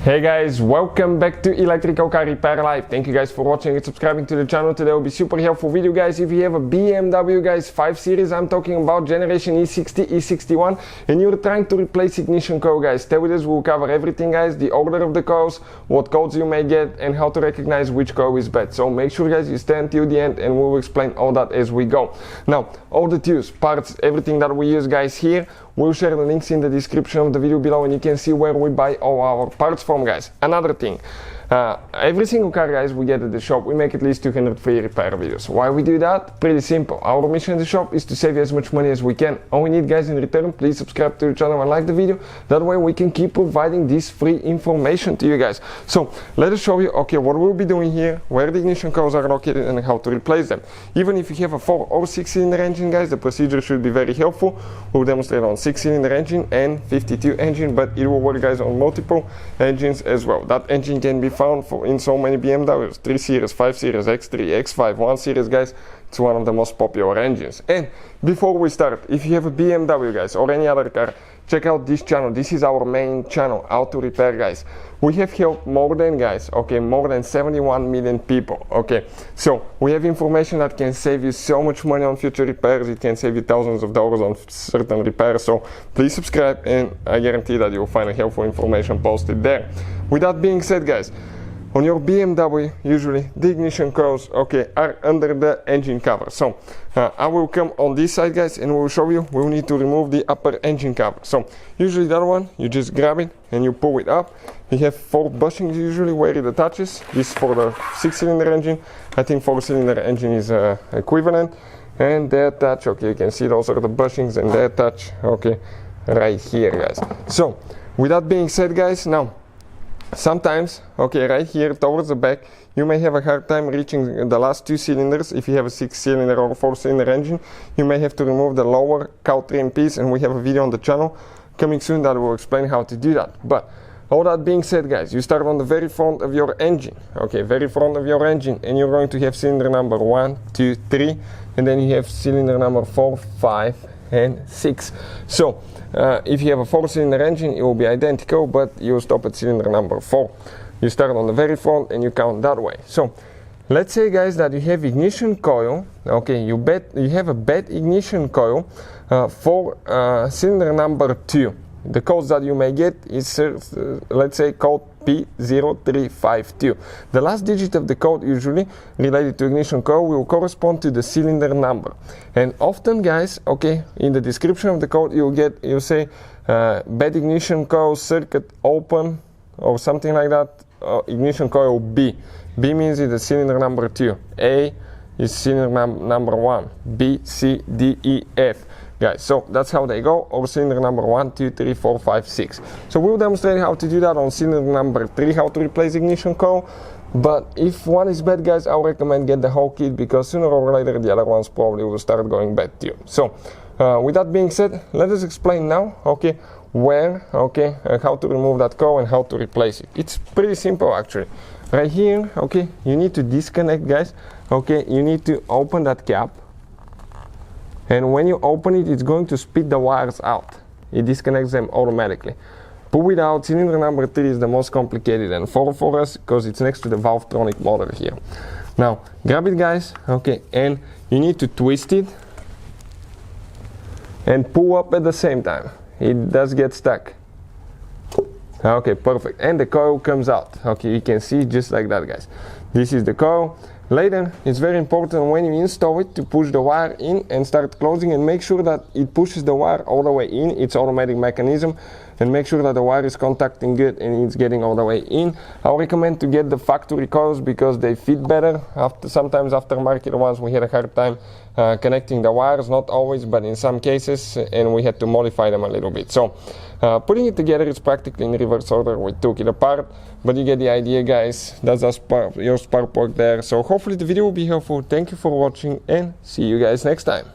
Hey guys, welcome back to Electrical Car Repair Live. Thank you guys for watching and subscribing to the channel. Today will be super helpful video, guys. If you have a BMW guys 5 Series, I'm talking about generation E60 E61, and you're trying to replace ignition coil, guys. Stay with us, we'll cover everything, guys, the order of the coils, what codes you may get, and how to recognize which coil is bad. So make sure, guys, you stay until the end and we'll explain all that as we go. Now, all the tools, parts, everything that we use, guys, here, we'll share the links in the description of the video below, and you can see where we buy all our parts from, guys. Another thing, every single car, guys, we get at the shop, we make at least 200 free repair videos. Why we do that? Pretty simple. Our mission in the shop is to save you as much money as we can. All we need, guys, in return, please subscribe to the channel and like the video. That way we can keep providing this free information to you guys. So let us show you, okay, what we'll be doing here, where the ignition coils are located and how to replace them. Even if you have a 4 or 6 cylinder engine, guys, the procedure should be very helpful. We'll demonstrate on 6 cylinder engine and 52 engine, but it will work, guys, on multiple engines as well. That engine can be found in so many BMWs, 3 Series, 5 Series, X3, X5, 1 Series, guys. It's one of the most popular engines. And before we start, if you have a BMW, guys, or any other car, check out this channel. This is our main channel, Auto Repair, guys. We have helped more than, guys, okay, more than 71 million people, okay. So we have information that can save you so much money on future repairs. It can save you thousands of dollars on certain repairs. So please subscribe, and I guarantee that you'll find helpful information posted there. With that being said, guys, on your BMW, usually the ignition coils, okay, are under the engine cover. So I will come on this side, guys, and we'll show you. We'll need to remove the upper engine cover. So usually that one, you just grab it and you pull it up. You have 4 bushings usually where it attaches. This is for the 6-cylinder engine. I think 4-cylinder engine is equivalent. And they attach, okay, you can see those are the bushings, and they attach, okay, right here, guys. So with that being said, guys, now sometimes, okay, right here towards the back, you may have a hard time reaching the last 2 cylinders. If you have a 6-cylinder or 4-cylinder engine, you may have to remove the lower cow trim piece, and we have a video on the channel coming soon that will explain how to do that. But all that being said, guys, you start on the very front of your engine, okay, very front of your engine, and you're going to have cylinder number 1, 2, 3, and then you have cylinder number 4, 5, and 6. So if you have a 4-cylinder engine, it will be identical, but you stop at cylinder number 4. You start on the very front and you count that way. So let's say, guys, that you have ignition coil, okay, you have a bad ignition coil for cylinder number 2. The codes that you may get is, let's say, code P0352. The last digit of the code, usually related to ignition coil, will correspond to the cylinder number. And often, guys, okay, in the description of the code, you'll say bad ignition coil circuit open or something like that. Ignition coil B. B means it's the cylinder number 2. A is cylinder number 1. B, C, D, E, F. Guys, so that's how they go, or cylinder number 1, 2, 3, 4, 5, 6. So we'll demonstrate how to do that on cylinder number 3, how to replace ignition coil. But if one is bad, guys, I'll recommend get the whole kit, because sooner or later the other ones probably will start going bad too. So with that being said, let us explain now, okay, where, okay, how to remove that coil and how to replace it. It's pretty simple, actually. Right here, okay, you need to disconnect, guys. Okay, you need to open that cap. And when you open it, it's going to spit the wires out. It disconnects them automatically. Pull it out. Cylinder number 3 is the most complicated and for us, because it's next to the Valvetronic motor here. Now, grab it, guys, okay, and you need to twist it and pull up at the same time. It does get stuck. Okay, perfect. And the coil comes out. Okay, you can see just like that, guys. This is the coil. Later, it's very important when you install it to push the wire in and start closing, and make sure that it pushes the wire all the way in. It's automatic mechanism, and make sure that the wire is contacting good and it's getting all the way in. I recommend to get the factory coils because they fit better. Sometimes aftermarket ones we had a hard time connecting the wires, not always, but in some cases, and we had to modify them a little bit. So putting it together is practically in reverse order. We took it apart, but you get the idea, guys. That's your spark plug there. So hopefully the video will be helpful. Thank you for watching, and see you guys next time.